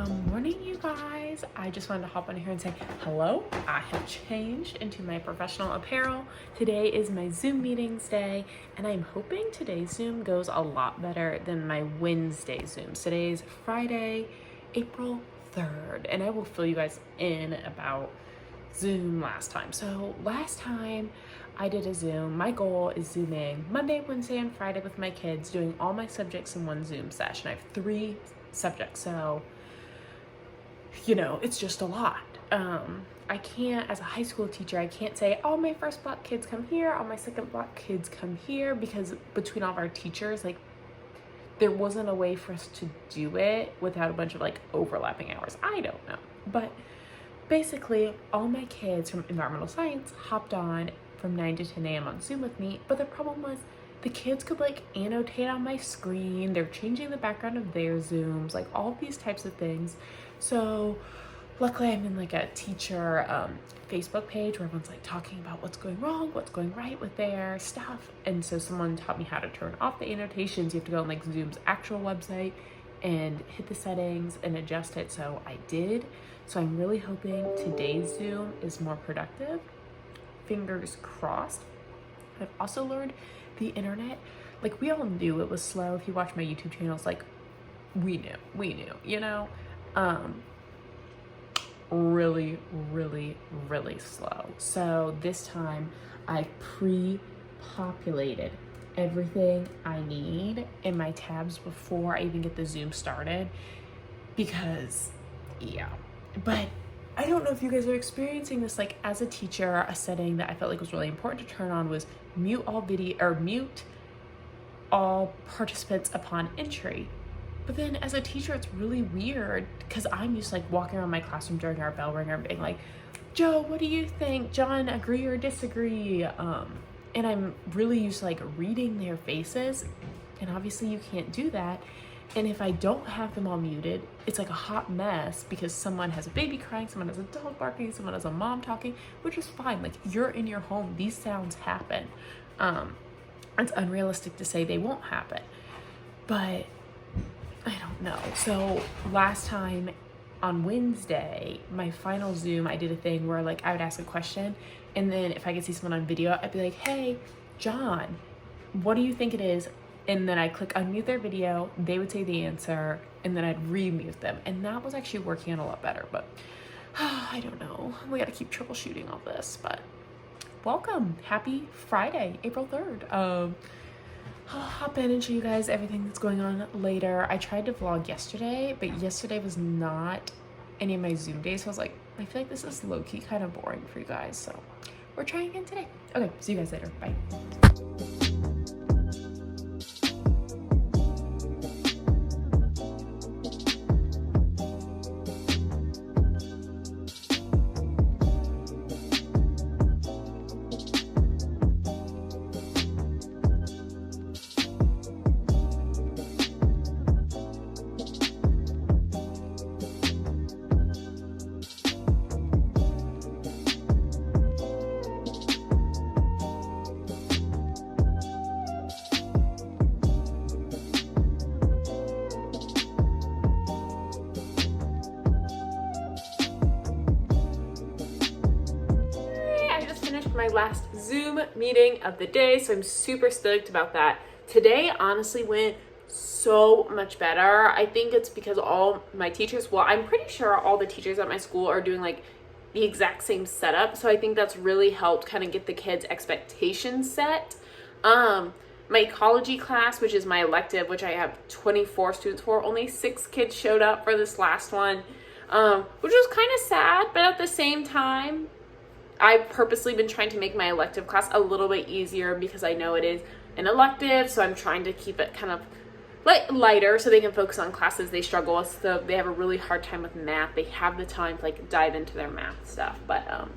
Good morning, you guys. I just wanted to hop on here and say hello. I have changed into my professional apparel. Today is my Zoom meetings day, and I'm hoping today's Zoom goes a lot better than my Wednesday Zooms. Today's Friday, April 3rd, and I will fill you guys in about Zoom last time. So last time I did a Zoom, my goal is Zooming Monday, Wednesday, and Friday with my kids, doing all my subjects in one Zoom session. I have 3 subjects, so it's just a lot. I can't, as a high school teacher, I can't say, all my first block kids come here, all my second block kids come here, because between all of our teachers, there wasn't a way for us to do it without a bunch of overlapping hours. I don't know. But basically, all my kids from environmental science hopped on from 9 to 10 a.m. on Zoom with me, but the problem was the kids could annotate on my screen, they're changing the background of their Zooms, all these types of things. So luckily I'm in a teacher Facebook page where everyone's talking about what's going wrong, what's going right with their stuff. And so someone taught me how to turn off the annotations. You have to go on Zoom's actual website and hit the settings and adjust it. So I did. So I'm really hoping today's Zoom is more productive. Fingers crossed. I've also learned the internet, we all knew it was slow. If you watch my YouTube channels, we knew, really, really, really slow. So this time I pre-populated everything I need in my tabs before I even get the Zoom started, because but I don't know if you guys are experiencing this. As a teacher, a setting that I felt was really important to turn on was mute all participants upon entry. But then as a teacher, it's really weird because I'm used to walking around my classroom during our bell ringer and being like, Joe, what do you think? John, agree or disagree? And I'm really used to reading their faces, and obviously you can't do that. And if I don't have them all muted, it's a hot mess because someone has a baby crying, someone has a dog barking, someone has a mom talking, which is fine. You're in your home, these sounds happen. It's unrealistic to say they won't happen, but I don't know. So last time on Wednesday, my final Zoom, I did a thing where I would ask a question, and then if I could see someone on video, I'd be like, hey, John, what do you think it is? And then I'd click unmute their video, they would say the answer, and then I'd remute them. And that was actually working out a lot better, but I don't know. We gotta keep troubleshooting all this, but welcome. Happy Friday, April 3rd. I'll hop in and show you guys everything that's going on later. I tried to vlog yesterday, but yesterday was not any of my Zoom days. So I was I feel this is low-key kind of boring for you guys. So we're trying again today. Okay, see you guys later. Bye. My last Zoom meeting of the day, so I'm super stoked about that. Today honestly went so much better. I think it's because all my teachers, I'm pretty sure all the teachers at my school are doing the exact same setup, so I think that's really helped kind of get the kids' expectations set. My ecology class, which is my elective, which I have 24 students for, only 6 kids showed up for this last one, which was kind of sad, but at the same time I've purposely been trying to make my elective class a little bit easier because I know it is an elective, so I'm trying to keep it kind of lighter so they can focus on classes they struggle with. So they have a really hard time with math. They have the time to dive into their math stuff, but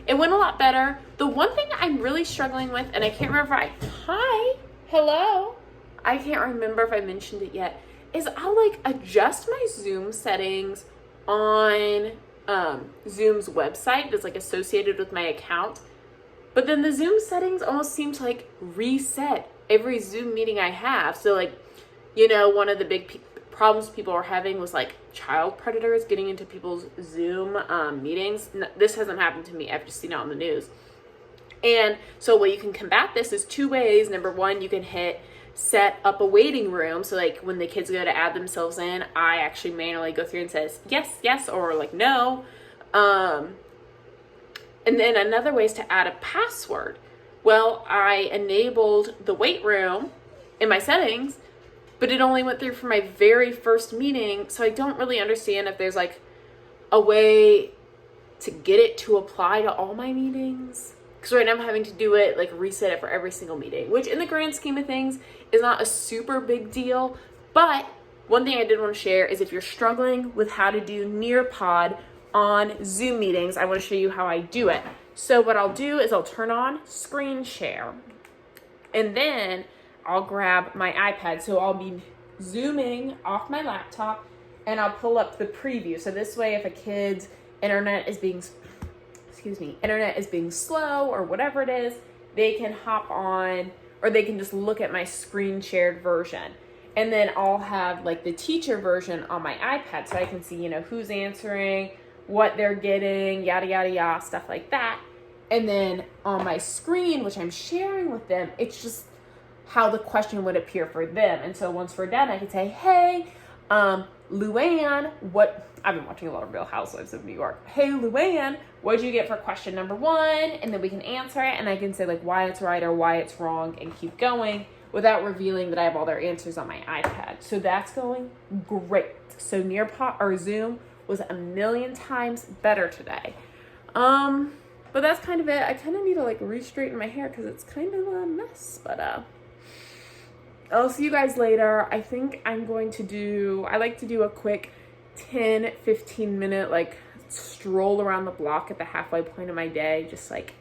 it went a lot better. The one thing I'm really struggling with, and I can't remember I can't remember if I mentioned it yet, is I'll adjust my Zoom settings on Zoom's website that's associated with my account, but then the Zoom settings almost seem to reset every Zoom meeting I have. So one of the big problems people were having was like child predators getting into people's Zoom meetings. This hasn't happened to me. I've just seen it on the news. And so what you can combat this is 2 ways. Number one, you can hit set up a waiting room. So like when the kids go to add themselves in, I actually manually go through and says yes, yes, or like no. And then another way is to add a password. Well, I enabled the wait room in my settings, but it only went through for my very first meeting. So I don't really understand if there's like a way to get it to apply to all my meetings. Because right now I'm having to do it, like reset it for every single meeting, which in the grand scheme of things is not a super big deal. But one thing I did want to share is if you're struggling with how to do Nearpod on Zoom meetings, I want to show you how I do it. So what I'll do is I'll turn on screen share, and then I'll grab my iPad. So I'll be zooming off my laptop and I'll pull up the preview. So this way, if a kid's internet is being slow or whatever it is, they can hop on, or they can just look at my screen shared version. And then I'll have like the teacher version on my iPad so I can see, who's answering, what they're getting, yada, yada, yada, stuff like that. And then on my screen, which I'm sharing with them, it's just how the question would appear for them. And so once we're done, I can say, hey, Luann, I've been watching a lot of Real Housewives of New York. Hey, Luann, what did you get for question number 1? And then we can answer it, and I can say like why it's right or why it's wrong and keep going without revealing that I have all their answers on my iPad. So that's going great. So Nearpod or Zoom was 1,000,000 times better today. But that's kind of it. I kind of need to like re-straighten my hair because it's kind of a mess, but I'll see you guys later. I think I like to do a quick 10-15 minute like stroll around the block at the halfway point of my day, just like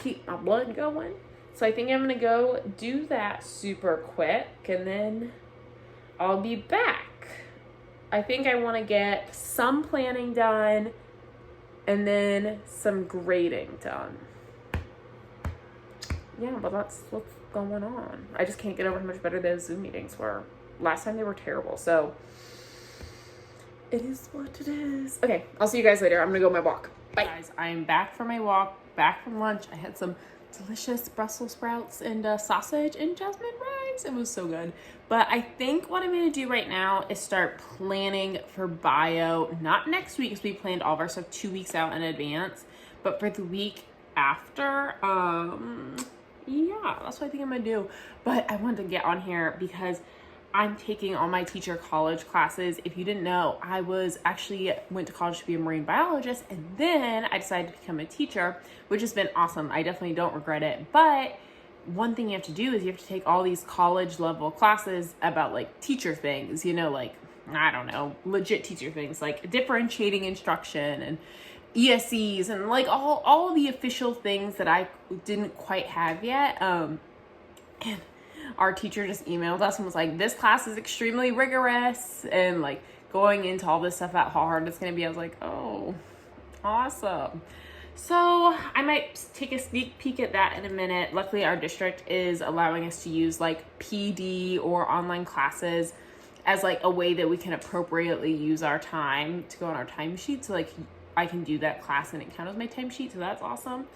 keep my blood going. So I think I'm gonna go do that super quick and then I'll be back. I think I want to get some planning done and then some grading done. Yeah, but that's what's going on. I just can't get over how much better those Zoom meetings were. Last time they were terrible, so it is what it is. Okay, I'll see you guys later. I'm gonna go on my walk. Bye. Guys, I'm back from my walk, back from lunch. I had some delicious Brussels sprouts and sausage and jasmine rice. It was so good. But I think what I'm gonna do right now is start planning for bio, not next week because we planned all of our stuff 2 weeks out in advance, but for the week after. Yeah, that's what I think I'm gonna do. But I wanted to get on here because I'm taking all my teacher college classes. If you didn't know, I went to college to be a marine biologist, and then I decided to become a teacher, which has been awesome. I definitely don't regret it. But one thing you have to do is you have to take all these college level classes about like teacher things, like, I don't know, legit teacher things like differentiating instruction and ESCs and like all the official things that I didn't quite have yet. And our teacher just emailed us and was like, this class is extremely rigorous, and like going into all this stuff about how hard it's going to be. I was like, oh, awesome. So I might take a sneak peek at that in a minute. Luckily, our district is allowing us to use like PD or online classes as like a way that we can appropriately use our time to go on our timesheet. So like I can do that class and it counts as my timesheet. So that's awesome.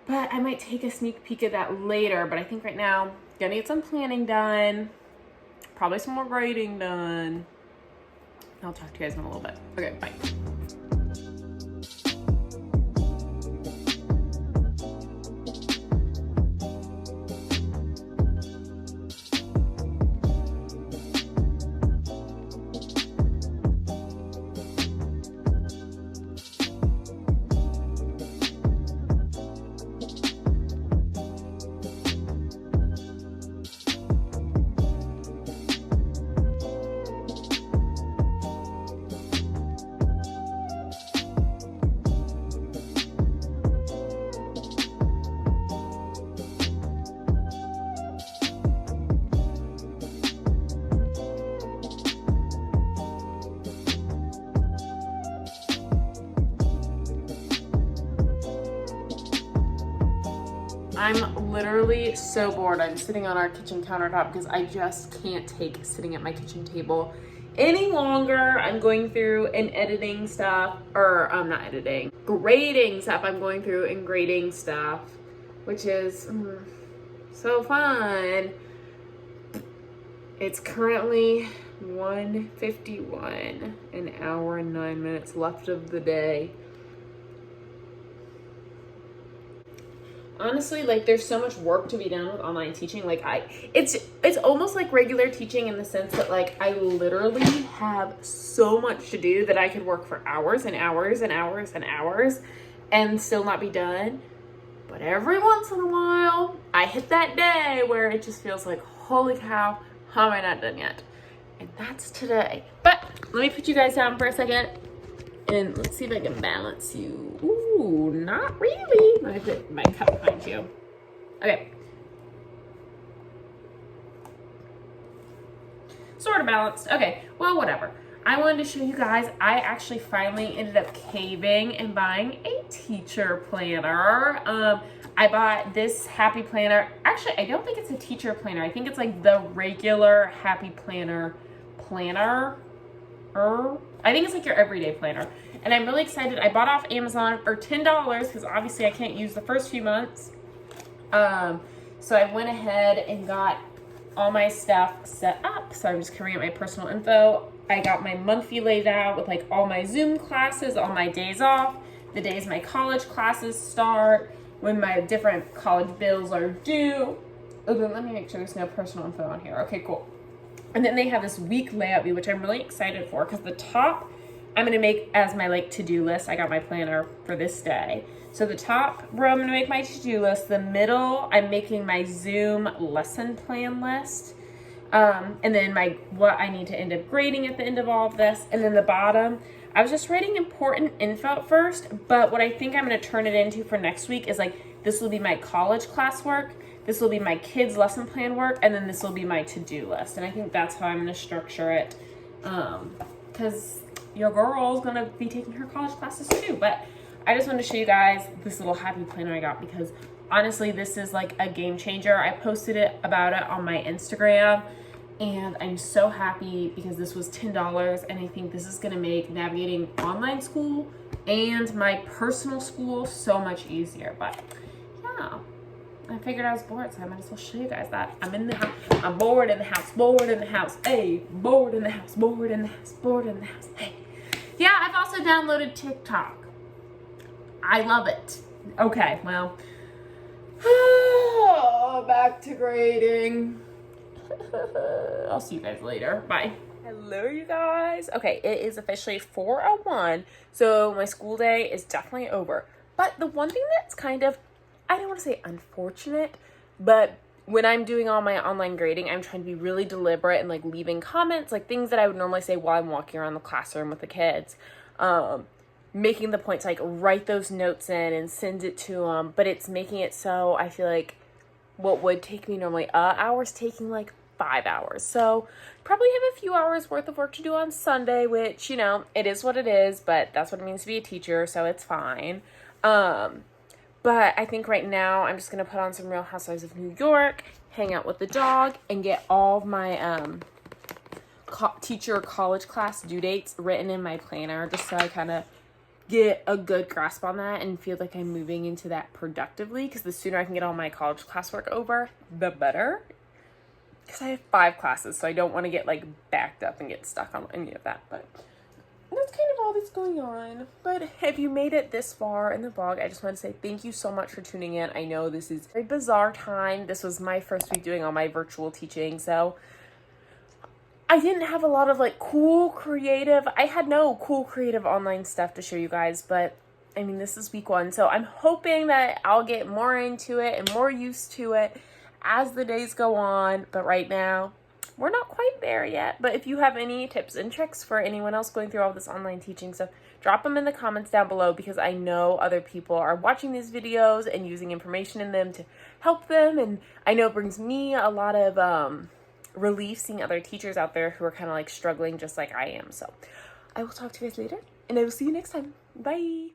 But I might take a sneak peek at that later. But I think right now, gonna get some planning done. Probably some more grading done. I'll talk to you guys in a little bit. Okay, bye. I'm literally so bored. I'm sitting on our kitchen countertop because I just can't take sitting at my kitchen table any longer. I'm going through and editing stuff, or not editing, grading stuff. I'm going through and grading stuff, which is so fun. It's currently 1:51, an hour and 9 minutes left of the day. Honestly, like, there's so much work to be done with online teaching. Like, it's almost like regular teaching in the sense that, like, I literally have so much to do that I could work for hours and hours and hours and hours and still not be done. But every once in a while, I hit that day where it just feels like, holy cow, how am I not done yet? And that's today. But let me put you guys down for a second. And let's see if I can balance you. Ooh, not really. Let me put my cup behind you. Okay. Sort of balanced. Okay, well, whatever. I wanted to show you guys, I actually finally ended up caving and buying a teacher planner. I bought this Happy Planner. Actually, I don't think it's a teacher planner. I think it's like the regular Happy Planner. I think it's like your everyday planner. And I'm really excited. I bought off Amazon for $10 because obviously I can't use the first few months. So I went ahead and got all my stuff set up. So I'm just covering up my personal info. I got my monthly laid out with like all my Zoom classes, all my days off, the days my college classes start, when my different college bills are due. Oh, then let me make sure there's no personal info on here. Okay, cool. And then they have this week layout view, which I'm really excited for because the top I'm going to make as my like to-do list. I got my planner for this day. So the top row I'm going to make my to-do list. The middle I'm making my Zoom lesson plan list. And then what I need to end up grading at the end of all of this. And then the bottom, I was just writing important info at first, but what I think I'm going to turn it into for next week is like, this will be my college classwork. This will be my kids' lesson plan work, and then this will be my to-do list. And I think that's how I'm going to structure it, because your girl's going to be taking her college classes too. But I just wanted to show you guys this little Happy Planner I got because honestly, this is like a game changer. I posted about it on my Instagram, and I'm so happy because this was $10, and I think this is going to make navigating online school and my personal school so much easier. But yeah. I figured I was bored, so I might as well show you guys that. I'm in the house. I'm bored in the house. Bored in the house. Hey, bored in the house. Bored in the house. Bored in the house. Hey. Yeah, I've also downloaded TikTok. I love it. Okay, well. Back to grading. I'll see you guys later. Bye. Hello, you guys. Okay, it is officially 4:01, so my school day is definitely over. But the one thing that's kind of, I don't want to say unfortunate, but when I'm doing all my online grading, I'm trying to be really deliberate and like leaving comments, like things that I would normally say while I'm walking around the classroom with the kids, making the point to like write those notes in and send it to them. But it's making it so I feel like what would take me normally hours taking like 5 hours. So probably have a few hours worth of work to do on Sunday, which, you know, it is what it is, but that's what it means to be a teacher, so it's fine. But I think right now I'm just going to put on some Real Housewives of New York, hang out with the dog, and get all of my teacher college class due dates written in my planner just so I kind of get a good grasp on that and feel like I'm moving into that productively, because the sooner I can get all my college classwork over, the better. Because I have 5 classes, so I don't want to get like backed up and get stuck on any of that, but that's kind of all that's going on. But if you made it this far in the vlog, I just want to say thank you so much for tuning in. I know this is a very bizarre time. This was my first week doing all my virtual teaching, so I didn't have a lot of like I had no cool creative online stuff to show you guys, but I mean, this is week 1, so I'm hoping that I'll get more into it and more used to it as the days go on. But right now, we're not quite there yet. But if you have any tips and tricks for anyone else going through all this online teaching stuff, drop them in the comments down below, because I know other people are watching these videos and using information in them to help them. And I know it brings me a lot of relief seeing other teachers out there who are kind of like struggling just like I am. So I will talk to you guys later, and I will see you next time. Bye.